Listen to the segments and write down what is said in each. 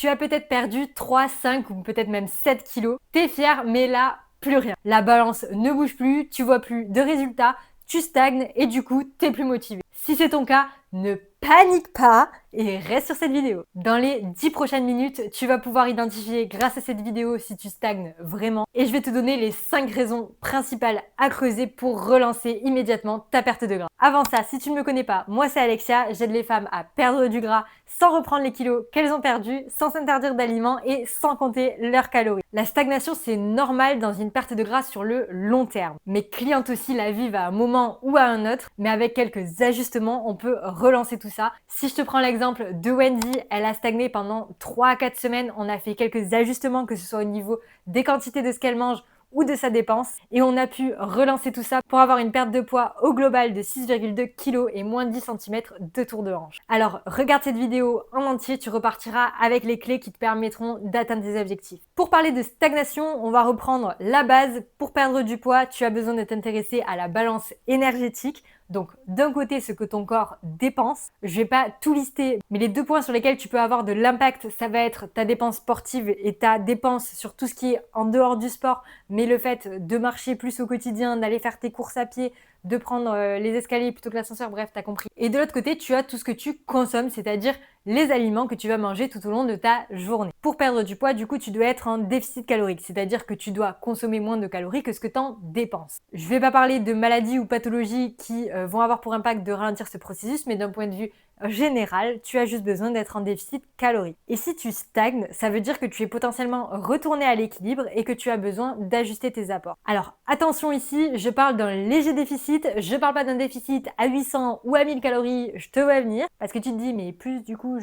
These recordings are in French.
Tu as peut-être perdu 3, 5 ou peut-être même 7 kilos. T'es fier, mais là, plus rien. La balance ne bouge plus, tu vois plus de résultats, tu stagnes et du coup, t'es plus motivé. Si c'est ton cas, ne panique pas et reste sur cette vidéo. Dans les 10 prochaines minutes, tu vas pouvoir identifier grâce à cette vidéo si tu stagnes vraiment et je vais te donner les 5 raisons principales à creuser pour relancer immédiatement ta perte de gras. Avant ça, si tu ne me connais pas, moi c'est Alexia, j'aide les femmes à perdre du gras sans reprendre les kilos qu'elles ont perdus, sans s'interdire d'aliments et sans compter leurs calories. La stagnation, c'est normal dans une perte de gras sur le long terme. Mes clientes aussi la vivent à un moment ou à un autre, mais avec quelques ajustements, on peut relancer tout ça. Si je te prends l'exemple de Wendy, elle a stagné pendant 3 à 4 semaines, on a fait quelques ajustements, que ce soit au niveau des quantités de ce qu'elle mange ou de sa dépense et on a pu relancer tout ça pour avoir une perte de poids au global de 6,2 kg et moins 10 cm de tour de hanche. Alors regarde cette vidéo en entier, tu repartiras avec les clés qui te permettront d'atteindre tes objectifs. Pour parler de stagnation, on va reprendre la base. Pour perdre du poids, tu as besoin de t'intéresser à la balance énergétique. Donc d'un côté ce que ton corps dépense, je vais pas tout lister, mais les 2 points sur lesquels tu peux avoir de l'impact, ça va être ta dépense sportive et ta dépense sur tout ce qui est en dehors du sport, mais le fait de marcher plus au quotidien, d'aller faire tes courses à pied, de prendre les escaliers plutôt que l'ascenseur, bref, t'as compris. Et de l'autre côté, tu as tout ce que tu consommes, c'est-à-dire les aliments que tu vas manger tout au long de ta journée. Pour perdre du poids, du coup, tu dois être en déficit calorique, c'est-à-dire que tu dois consommer moins de calories que ce que tu en dépenses. Je vais pas parler de maladies ou pathologies qui vont avoir pour impact de ralentir ce processus, mais d'un point de vue général, tu as juste besoin d'être en déficit calorique. Et si tu stagnes, ça veut dire que tu es potentiellement retourné à l'équilibre et que tu as besoin d'ajuster tes apports. Alors attention ici, je parle d'un léger déficit, je parle pas d'un déficit à 800 ou à 1000 calories, je te vois venir, parce que tu te dis mais plus du coup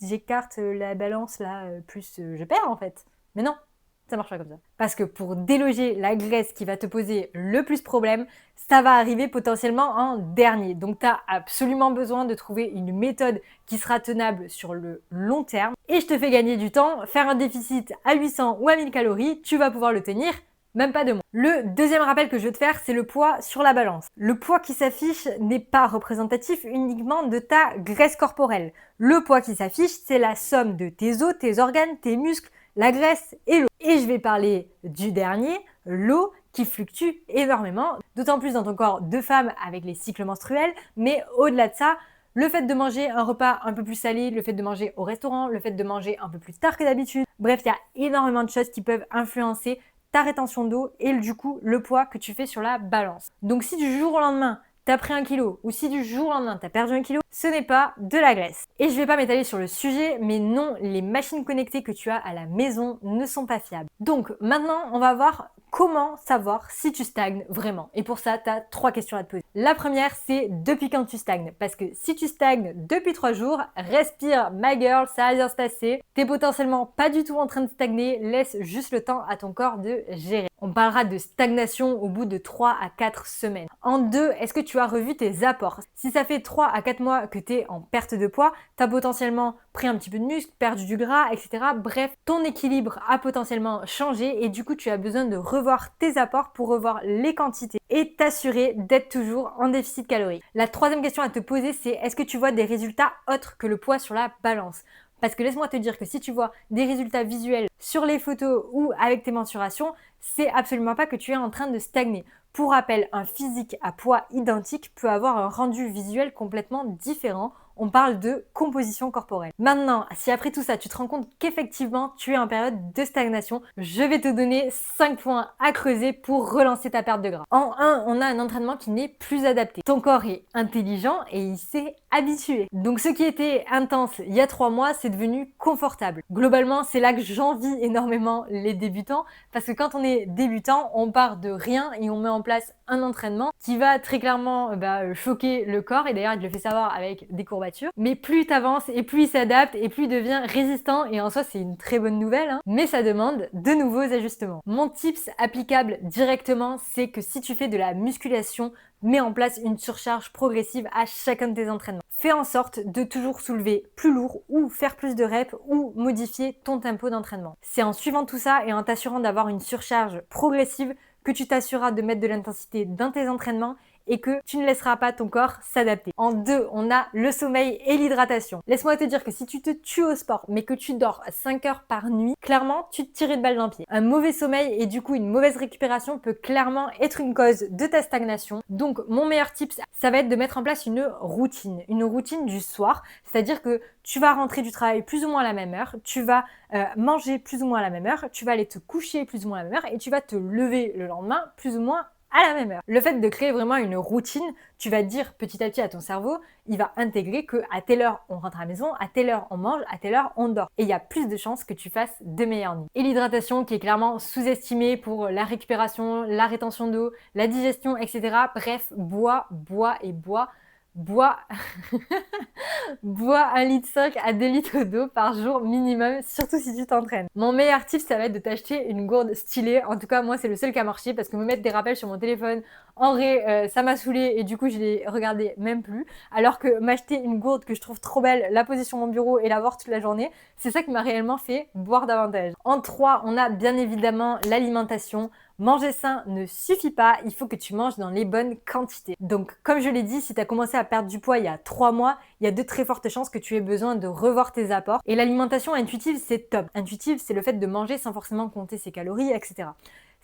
j'écarte la balance là, plus je perds en fait. Mais non, ça marche pas comme ça. Parce que pour déloger la graisse qui va te poser le plus problème, ça va arriver potentiellement en dernier. Donc tu as absolument besoin de trouver une méthode qui sera tenable sur le long terme. Et je te fais gagner du temps, faire un déficit à 800 ou à 1000 calories, tu vas pouvoir le tenir. Même pas de mots. Le deuxième rappel que je veux te faire, c'est le poids sur la balance. Le poids qui s'affiche n'est pas représentatif uniquement de ta graisse corporelle. Le poids qui s'affiche, c'est la somme de tes os, tes organes, tes muscles, la graisse et l'eau. Et je vais parler du dernier, l'eau, qui fluctue énormément, d'autant plus dans ton corps de femme avec les cycles menstruels, mais au-delà de ça, le fait de manger un repas un peu plus salé, le fait de manger au restaurant, le fait de manger un peu plus tard que d'habitude, bref, il y a énormément de choses qui peuvent influencer ta rétention d'eau et du coup le poids que tu fais sur la balance. Donc si du jour au lendemain, t'as pris 1 kilo ou si du jour au lendemain t'as perdu 1 kilo, ce n'est pas de la graisse. Et je vais pas m'étaler sur le sujet, mais non, les machines connectées que tu as à la maison ne sont pas fiables. Donc maintenant, on va voir comment savoir si tu stagnes vraiment. Et pour ça, tu as 3 questions à te poser. La première, c'est depuis quand tu stagnes. Parce que si tu stagnes depuis 3 jours, respire, ma girl, ça va bien se passer. T'es potentiellement pas du tout en train de stagner, laisse juste le temps à ton corps de gérer. On parlera de stagnation au bout de 3 à 4 semaines. En 2, est-ce que tu as revu tes apports? Si ça fait 3 à 4 mois que tu es en perte de poids, tu as potentiellement pris un petit peu de muscle, perdu du gras, etc. Bref, ton équilibre a potentiellement changé et du coup, tu as besoin de revoir tes apports pour revoir les quantités et t'assurer d'être toujours en déficit calorique. La troisième question à te poser, c'est est-ce que tu vois des résultats autres que le poids sur la balance? Parce que laisse-moi te dire que si tu vois des résultats visuels sur les photos ou avec tes mensurations, c'est absolument pas que tu es en train de stagner. Pour rappel, un physique à poids identique peut avoir un rendu visuel complètement différent. On parle de composition corporelle. Maintenant, si après tout ça, tu te rends compte qu'effectivement, tu es en période de stagnation, je vais te donner 5 points à creuser pour relancer ta perte de gras. En 1, on a un entraînement qui n'est plus adapté. Ton corps est intelligent et il s'est habitué. Donc ce qui était intense il y a 3 mois, c'est devenu confortable. Globalement, c'est là que j'envie énormément les débutants parce que quand on est débutant, on part de rien et on met en place un entraînement qui va très clairement choquer le corps et d'ailleurs il le fait savoir avec des courbatures. Mais plus tu avances et plus il s'adapte et plus il devient résistant et en soi c'est une très bonne nouvelle, hein, mais ça demande de nouveaux ajustements. Mon tips applicable directement, c'est que si tu fais de la musculation, mets en place une surcharge progressive à chacun de tes entraînements. Fais en sorte de toujours soulever plus lourd ou faire plus de reps ou modifier ton tempo d'entraînement. C'est en suivant tout ça et en t'assurant d'avoir une surcharge progressive que tu t'assureras de mettre de l'intensité dans tes entraînements et que tu ne laisseras pas ton corps s'adapter. En 2, on a le sommeil et l'hydratation. Laisse-moi te dire que si tu te tues au sport mais que tu dors 5 heures par nuit, clairement tu te tires une balle dans le pied. Un mauvais sommeil et du coup une mauvaise récupération peut clairement être une cause de ta stagnation. Donc mon meilleur tip, ça va être de mettre en place une routine du soir, c'est-à-dire que tu vas rentrer du travail plus ou moins à la même heure, tu vas manger plus ou moins à la même heure, tu vas aller te coucher plus ou moins à la même heure et tu vas te lever le lendemain plus ou moins à la même heure. Le fait de créer vraiment une routine, tu vas dire petit à petit à ton cerveau, il va intégrer que à telle heure on rentre à la maison, à telle heure on mange, à telle heure on dort. Et il y a plus de chances que tu fasses de meilleures nuits. Et l'hydratation qui est clairement sous-estimée pour la récupération, la rétention d'eau, la digestion, etc. Bref, bois bois 1,5 litre à 2 litres d'eau par jour minimum, surtout si tu t'entraînes. Mon meilleur tip, ça va être de t'acheter une gourde stylée. En tout cas, moi, c'est le seul qui a marché parce que me mettre des rappels sur mon téléphone, en vrai, ça m'a saoulé et du coup, je les regardais même plus. Alors que m'acheter une gourde que je trouve trop belle, la poser sur mon bureau et la voir toute la journée, c'est ça qui m'a réellement fait boire davantage. En 3, on a bien évidemment l'alimentation. Manger sain ne suffit pas, il faut que tu manges dans les bonnes quantités. Donc, comme je l'ai dit, si tu as commencé à perdre du poids il y a 3 mois, il y a de très fortes chances que tu aies besoin de revoir tes apports. Et l'alimentation intuitive, c'est top. Intuitive, c'est le fait de manger sans forcément compter ses calories, etc.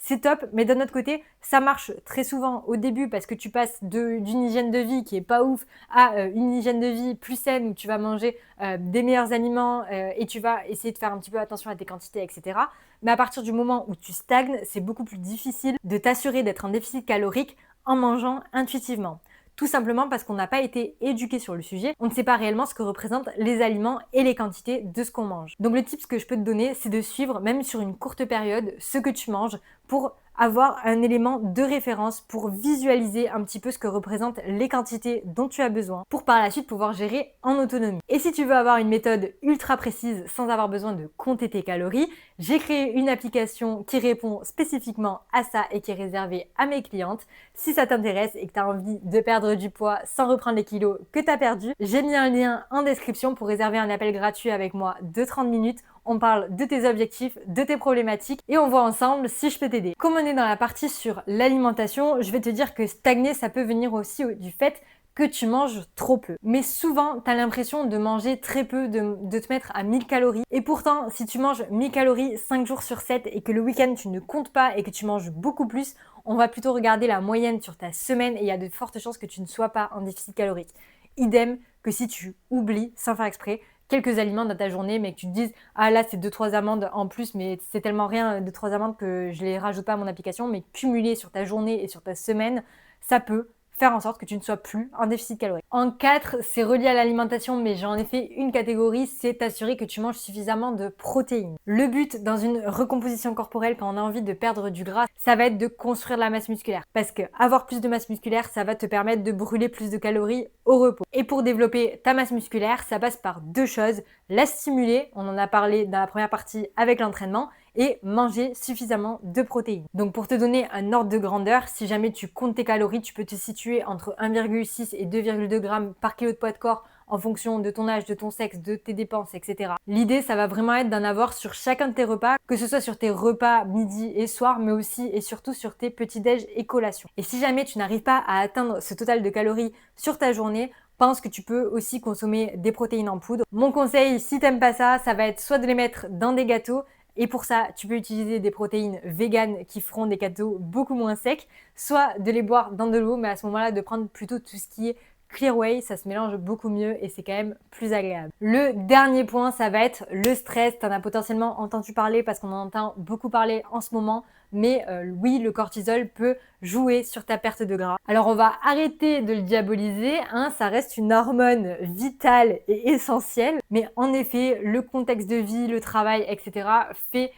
C'est top, mais d'un autre côté, ça marche très souvent au début parce que tu passes d'une hygiène de vie qui est pas ouf à une hygiène de vie plus saine où tu vas manger des meilleurs aliments et tu vas essayer de faire un petit peu attention à tes quantités, etc. Mais à partir du moment où tu stagnes, c'est beaucoup plus difficile de t'assurer d'être en déficit calorique en mangeant intuitivement. Tout simplement parce qu'on n'a pas été éduqué sur le sujet, on ne sait pas réellement ce que représentent les aliments et les quantités de ce qu'on mange. Donc le tip que je peux te donner, c'est de suivre, même sur une courte période, ce que tu manges pour avoir un élément de référence pour visualiser un petit peu ce que représentent les quantités dont tu as besoin pour par la suite pouvoir gérer en autonomie. Et si tu veux avoir une méthode ultra précise sans avoir besoin de compter tes calories, j'ai créé une application qui répond spécifiquement à ça et qui est réservée à mes clientes. Si ça t'intéresse et que tu as envie de perdre du poids sans reprendre les kilos que tu as perdus, j'ai mis un lien en description pour réserver un appel gratuit avec moi de 30 minutes. On parle de tes objectifs, de tes problématiques et on voit ensemble si je peux t'aider. Comme on est dans la partie sur l'alimentation, je vais te dire que stagner, ça peut venir aussi du fait que tu manges trop peu. Mais souvent, tu as l'impression de manger très peu, de te mettre à 1000 calories. Et pourtant, si tu manges 1000 calories 5 jours sur 7 et que le week-end, tu ne comptes pas et que tu manges beaucoup plus, on va plutôt regarder la moyenne sur ta semaine et il y a de fortes chances que tu ne sois pas en déficit calorique. Idem que si tu oublies, sans faire exprès, quelques aliments dans ta journée, mais que tu te dises « Ah là, c'est 2-3 amandes en plus, mais c'est tellement rien, 2-3 amandes que je les rajoute pas à mon application. » Mais cumulé sur ta journée et sur ta semaine, ça peut faire en sorte que tu ne sois plus en déficit calorique. En 4, c'est relié à l'alimentation, mais j'en ai fait une catégorie, c'est t'assurer que tu manges suffisamment de protéines. Le but dans une recomposition corporelle, quand on a envie de perdre du gras, ça va être de construire de la masse musculaire. Parce que avoir plus de masse musculaire, ça va te permettre de brûler plus de calories au repos. Et pour développer ta masse musculaire, ça passe par deux choses. La stimuler, on en a parlé dans la première partie avec l'entraînement, et manger suffisamment de protéines. Donc pour te donner un ordre de grandeur, si jamais tu comptes tes calories, tu peux te situer entre 1,6 et 2,2 grammes par kilo de poids de corps en fonction de ton âge, de ton sexe, de tes dépenses, etc. L'idée, ça va vraiment être d'en avoir sur chacun de tes repas, que ce soit sur tes repas midi et soir, mais aussi et surtout sur tes petits-déj et collations. Et si jamais tu n'arrives pas à atteindre ce total de calories sur ta journée, pense que tu peux aussi consommer des protéines en poudre. Mon conseil, si t'aimes pas ça, ça va être soit de les mettre dans des gâteaux, et pour ça, tu peux utiliser des protéines véganes qui feront des gâteaux beaucoup moins secs, soit de les boire dans de l'eau, mais à ce moment-là, de prendre plutôt tout ce qui est Clear Whey, ça se mélange beaucoup mieux et c'est quand même plus agréable. Le dernier point, ça va être le stress. Tu en as potentiellement entendu parler parce qu'on en entend beaucoup parler en ce moment. Mais oui, le cortisol peut jouer sur ta perte de gras. Alors on va arrêter de le diaboliser, hein, ça reste une hormone vitale et essentielle. Mais en effet, le contexte de vie, le travail, etc. fait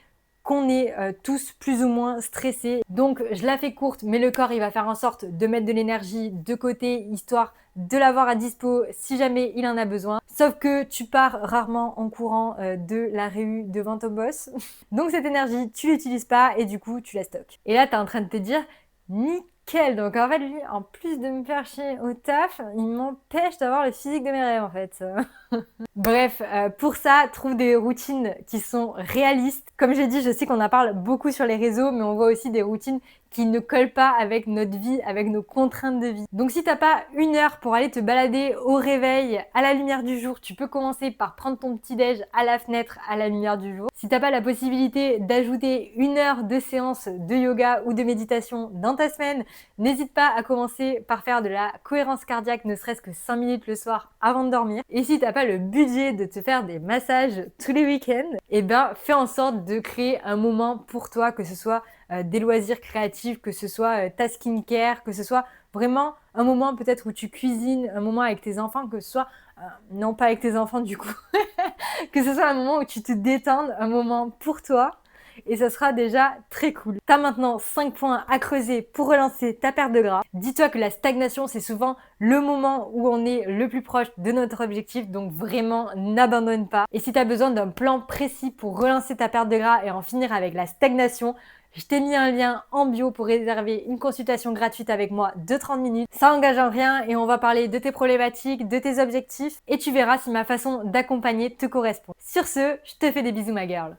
qu'on est tous plus ou moins stressés. Donc je la fais courte, mais le corps il va faire en sorte de mettre de l'énergie de côté, histoire de l'avoir à dispo si jamais il en a besoin. Sauf que tu pars rarement en courant de la réu devant ton boss. Donc cette énergie, tu l'utilises pas et du coup tu la stockes. Et là tu es en train de te dire, Nickel, nickel. Donc en fait, lui, en plus de me faire chier au taf, il m'empêche d'avoir le physique de mes rêves en fait. Bref, pour ça, trouve des routines qui sont réalistes. Comme j'ai dit, je sais qu'on en parle beaucoup sur les réseaux, mais on voit aussi des routines qui ne collent pas avec notre vie, avec nos contraintes de vie. Donc si t'as pas 1 heure pour aller te balader au réveil, à la lumière du jour, tu peux commencer par prendre ton petit-déj à la fenêtre, à la lumière du jour. Si t'as pas la possibilité d'ajouter 1 heure de séance de yoga ou de méditation dans ta semaine, n'hésite pas à commencer par faire de la cohérence cardiaque, ne serait-ce que 5 minutes le soir avant de dormir. Et si t'as pas le budget de te faire des massages tous les week-ends, eh ben fais en sorte de créer un moment pour toi, que ce soit des loisirs créatifs, que ce soit ta skincare, que ce soit vraiment un moment peut-être où tu cuisines, un moment avec tes enfants, que ce soit, non pas avec tes enfants du coup, que ce soit un moment où tu te détendes, un moment pour toi. Et ça sera déjà très cool. T'as maintenant 5 points à creuser pour relancer ta perte de gras. Dis-toi que la stagnation, c'est souvent le moment où on est le plus proche de notre objectif, donc vraiment n'abandonne pas. Et si t'as besoin d'un plan précis pour relancer ta perte de gras et en finir avec la stagnation, je t'ai mis un lien en bio pour réserver une consultation gratuite avec moi de 30 minutes. Ça engage en rien et on va parler de tes problématiques, de tes objectifs et tu verras si ma façon d'accompagner te correspond. Sur ce, je te fais des bisous ma girl.